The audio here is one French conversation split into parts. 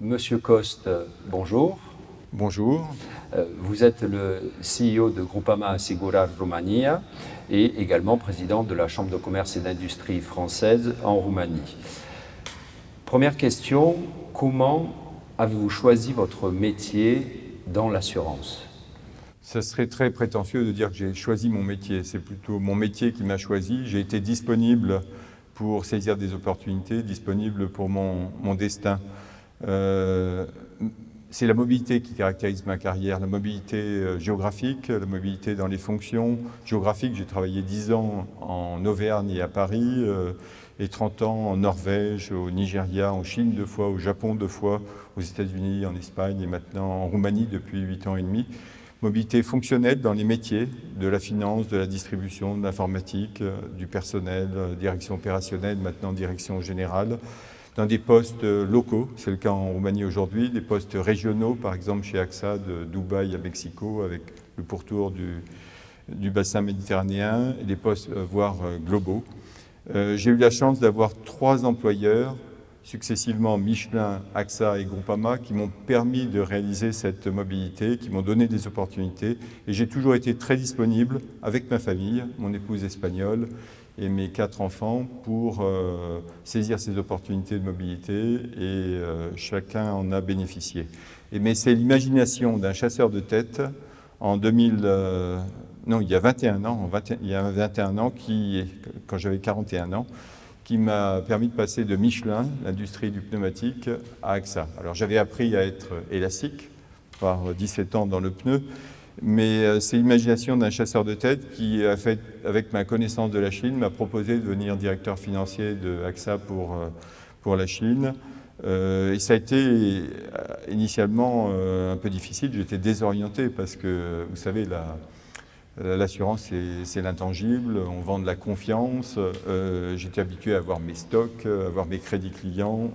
Monsieur Coste, bonjour. Bonjour. Vous êtes le CEO de Groupama Asigurare Romania et également président de la Chambre de commerce et d'industrie française en Roumanie. Première question, comment avez-vous choisi votre métier dans l'assurance? Ça serait très prétentieux de dire que j'ai choisi mon métier. C'est plutôt mon métier qui m'a choisi. J'ai été disponible pour saisir des opportunités, disponible pour mon destin. C'est la mobilité qui caractérise ma carrière, la mobilité géographique, la mobilité dans les fonctions géographiques. J'ai travaillé 10 ans en Auvergne et à Paris, et 30 ans en Norvège, au Nigeria, en Chine 2 fois, au Japon 2 fois, aux États-Unis, en Espagne et maintenant en Roumanie depuis 8 ans et demi. Mobilité fonctionnelle dans les métiers de la finance, de la distribution, de l'informatique, du personnel, direction opérationnelle, maintenant direction générale. Dans des postes locaux, c'est le cas en Roumanie aujourd'hui, des postes régionaux, par exemple chez AXA de Dubaï à Mexico, avec le pourtour du bassin méditerranéen, et des postes voire globaux. J'ai eu la chance d'avoir 3 employeurs, successivement Michelin, AXA et Groupama, qui m'ont permis de réaliser cette mobilité, qui m'ont donné des opportunités. Et j'ai toujours été très disponible avec ma famille, mon épouse espagnole, et mes 4 enfants pour saisir ces opportunités de mobilité et chacun en a bénéficié. Mais c'est l'imagination d'un chasseur de tête en 2000, non, il y a 21 ans, quand j'avais 41 ans, qui m'a permis de passer de Michelin, l'industrie du pneumatique, à AXA. Alors j'avais appris à être élastique par 17 ans dans le pneu, mais c'est l'imagination d'un chasseur de tête qui a fait, avec ma connaissance de la Chine, m'a proposé de devenir directeur financier de AXA pour la Chine. Et ça a été initialement un peu difficile, j'étais désorienté parce que, vous savez, l'assurance, c'est l'intangible, on vend de la confiance. J'étais habitué à avoir mes stocks, à avoir mes crédits clients.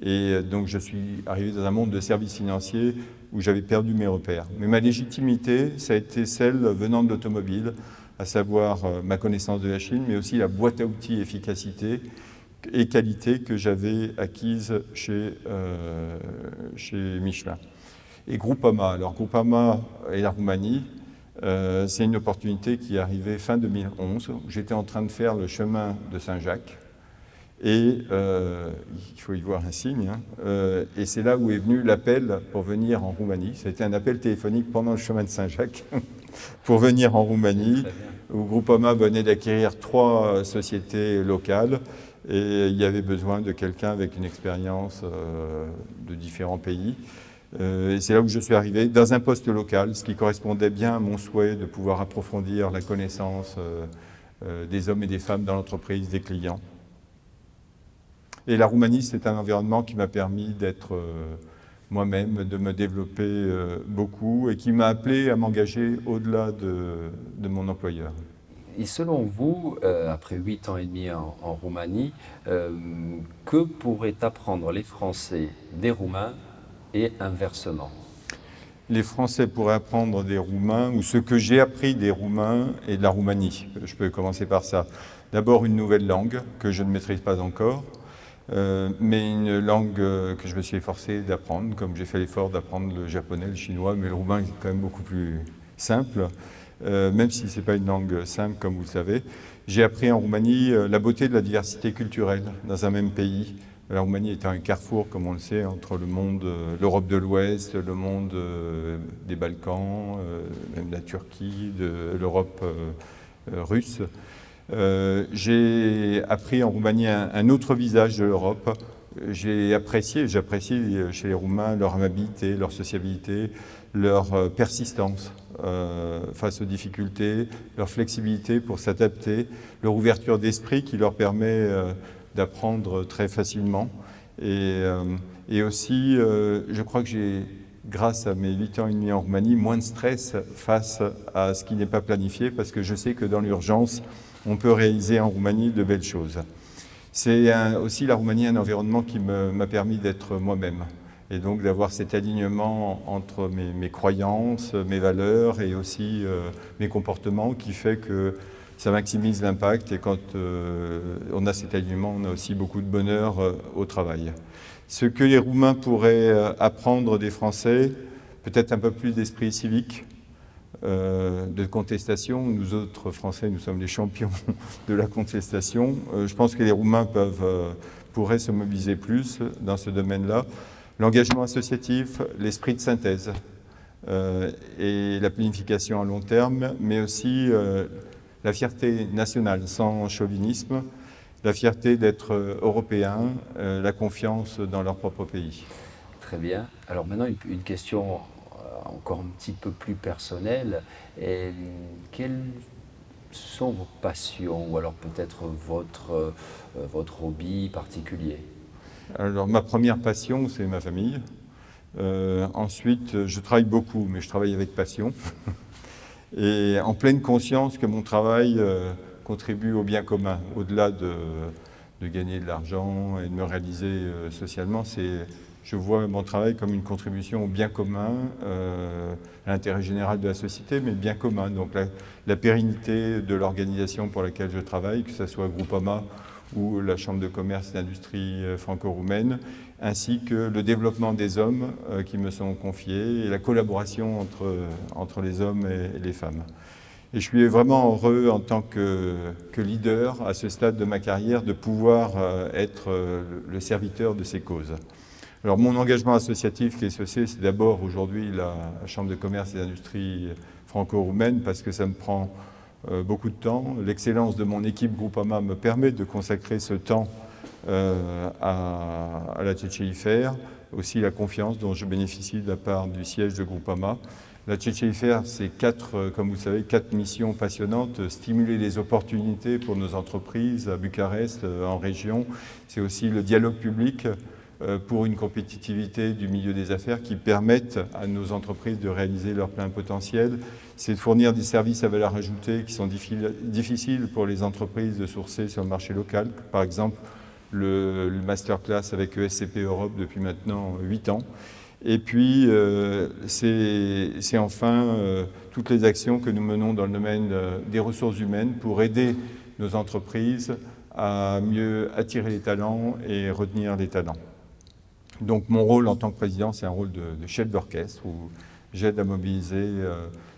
Et donc, je suis arrivé dans un monde de services financiers où j'avais perdu mes repères. Mais ma légitimité, ça a été celle venant de l'automobile, à savoir ma connaissance de la Chine, mais aussi la boîte à outils efficacité et qualité que j'avais acquise chez Michelin. Et Groupama. Alors, Groupama et la Roumanie, c'est une opportunité qui est arrivée fin 2011. J'étais en train de faire le chemin de Saint-Jacques et il faut y voir un signe. Et c'est là où est venu l'appel pour venir en Roumanie. C'était un appel téléphonique pendant le chemin de Saint-Jacques pour venir en Roumanie, où Groupama venait d'acquérir 3 sociétés locales et il y avait besoin de quelqu'un avec une expérience de différents pays. Et c'est là où je suis arrivé, dans un poste local, ce qui correspondait bien à mon souhait de pouvoir approfondir la connaissance des hommes et des femmes dans l'entreprise, des clients. Et la Roumanie, c'est un environnement qui m'a permis d'être moi-même, de me développer beaucoup et qui m'a appelé à m'engager au-delà de mon employeur. Et selon vous, après 8 ans et demi en Roumanie, que pourraient apprendre les Français des Roumains et inversement? Les Français pourraient apprendre des Roumains, ou ce que j'ai appris des Roumains et de la Roumanie. Je peux commencer par ça. D'abord, une nouvelle langue que je ne maîtrise pas encore, mais une langue que je me suis efforcé d'apprendre, comme j'ai fait l'effort d'apprendre le japonais, le chinois, mais le roumain est quand même beaucoup plus simple, même si ce n'est pas une langue simple, comme vous le savez. J'ai appris en Roumanie la beauté de la diversité culturelle dans un même pays. La Roumanie est un carrefour, comme on le sait, entre le monde, l'Europe de l'Ouest, le monde des Balkans, même la Turquie, de l'Europe russe. J'ai appris en Roumanie un autre visage de l'Europe. J'apprécie chez les Roumains leur amabilité, leur sociabilité, leur persistance face aux difficultés, leur flexibilité pour s'adapter, leur ouverture d'esprit qui leur permet d'apprendre très facilement. Et aussi, je crois que j'ai, grâce à mes 8 ans et demi en Roumanie, moins de stress face à ce qui n'est pas planifié, parce que je sais que dans l'urgence, on peut réaliser en Roumanie de belles choses. C'est aussi la Roumanie un environnement qui m'a permis d'être moi-même, et donc d'avoir cet alignement entre mes croyances, mes valeurs et aussi mes comportements qui fait que ça maximise l'impact, et quand on a cet alignement, on a aussi beaucoup de bonheur au travail. Ce que les Roumains pourraient apprendre des Français, peut-être un peu plus d'esprit civique, de contestation. Nous autres Français, nous sommes les champions de la contestation. Je pense que les Roumains pourraient se mobiliser plus dans ce domaine-là. L'engagement associatif, l'esprit de synthèse et la planification à long terme, mais aussi la fierté nationale, sans chauvinisme, la fierté d'être européen, la confiance dans leur propre pays. Très bien. Alors maintenant, une question encore un petit peu plus personnelle. Et quelles sont vos passions ou alors peut-être votre hobby particulier? Alors ma première passion, c'est ma famille. Ensuite, je travaille beaucoup, mais je travaille avec passion. Et en pleine conscience que mon travail contribue au bien commun, au-delà de gagner de l'argent et de me réaliser socialement. Je vois mon travail comme une contribution au bien commun, à l'intérêt général de la société, mais le bien commun. Donc la pérennité de l'organisation pour laquelle je travaille, que ce soit Groupama ou la Chambre de commerce et d'industrie franco-roumaine, ainsi que le développement des hommes qui me sont confiés et la collaboration entre les hommes et les femmes. Et je suis vraiment heureux en tant que leader à ce stade de ma carrière de pouvoir être le serviteur de ces causes. Alors mon engagement associatif qui est associé, c'est d'abord aujourd'hui la Chambre de commerce et d'industrie franco-roumaine parce que ça me prend beaucoup de temps. L'excellence de mon équipe Groupama me permet de consacrer ce temps à la CCIFR, aussi la confiance dont je bénéficie de la part du siège de Groupama. La CCIFR, c'est comme vous savez, 4 missions passionnantes. Stimuler les opportunités pour nos entreprises à Bucarest, en région. C'est aussi le dialogue public pour une compétitivité du milieu des affaires qui permettent à nos entreprises de réaliser leur plein potentiel. C'est de fournir des services à valeur ajoutée qui sont difficiles pour les entreprises de sourcer sur le marché local. Par exemple, le masterclass avec ESCP Europe depuis maintenant 8 ans. Et puis, c'est enfin toutes les actions que nous menons dans le domaine des ressources humaines pour aider nos entreprises à mieux attirer les talents et retenir les talents. Donc mon rôle en tant que président, c'est un rôle de chef d'orchestre où j'aide à mobiliser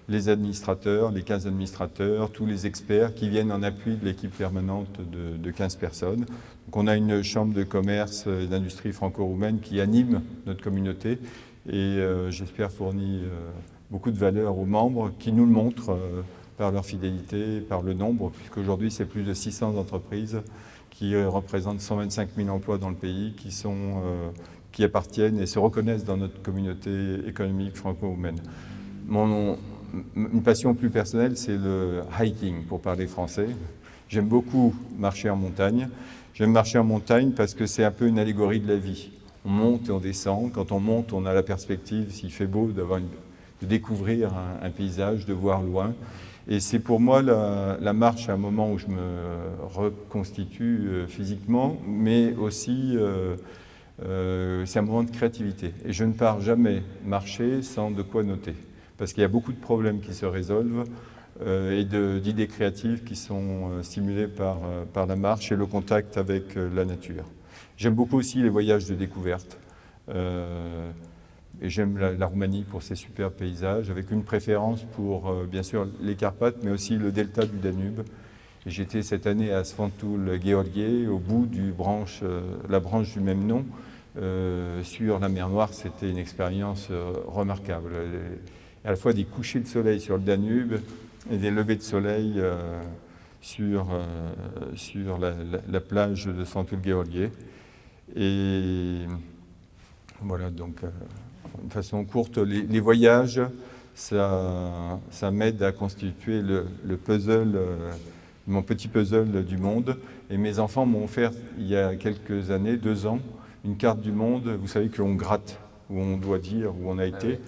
les administrateurs, les 15 administrateurs, tous les experts qui viennent en appui de l'équipe permanente de 15 personnes. Donc on a une chambre de commerce et d'industrie franco-roumaine qui anime notre communauté et j'espère fournir beaucoup de valeur aux membres qui nous le montrent par leur fidélité, par le nombre, puisqu'aujourd'hui c'est plus de 600 entreprises qui représentent 125 000 emplois dans le pays qui appartiennent et se reconnaissent dans notre communauté économique franco-roumaine. Une passion plus personnelle, c'est le hiking, pour parler français. J'aime beaucoup marcher en montagne. J'aime marcher en montagne parce que c'est un peu une allégorie de la vie. On monte et on descend. Quand on monte, on a la perspective, s'il fait beau, de découvrir un paysage, de voir loin. Et c'est pour moi la marche à un moment où je me reconstitue physiquement, mais aussi c'est un moment de créativité. Et je ne pars jamais marcher sans de quoi noter. Parce qu'il y a beaucoup de problèmes qui se résolvent et d'idées créatives qui sont stimulées par la marche et le contact avec la nature. J'aime beaucoup aussi les voyages de découverte. Et j'aime la Roumanie pour ses superbes paysages, avec une préférence pour, bien sûr, les Carpates, mais aussi le delta du Danube. J'étais cette année à Sfântul Gheorghe, au bout la branche du même nom, sur la mer Noire. C'était une expérience remarquable. À la fois des couchers de soleil sur le Danube et des levées de soleil sur la plage de Sfântul Gheorghe. Et voilà, donc, de façon courte, les voyages, ça m'aide à constituer le puzzle, mon petit puzzle du monde. Et mes enfants m'ont offert, il y a quelques années, 2 ans, une carte du monde, vous savez, que l'on gratte, où on doit dire où on a été.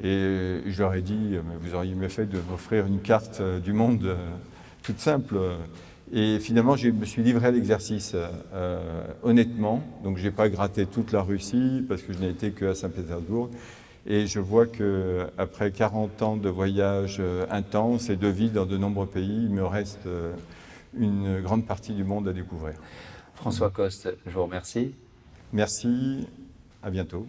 Et je leur ai dit, vous auriez mieux fait de m'offrir une carte du monde toute simple. Et finalement, je me suis livré à l'exercice honnêtement. Donc, je n'ai pas gratté toute la Russie parce que je n'ai été qu'à Saint-Pétersbourg. Et je vois qu'après 40 ans de voyages intenses et de vie dans de nombreux pays, il me reste une grande partie du monde à découvrir. François Coste, je vous remercie. Merci À bientôt.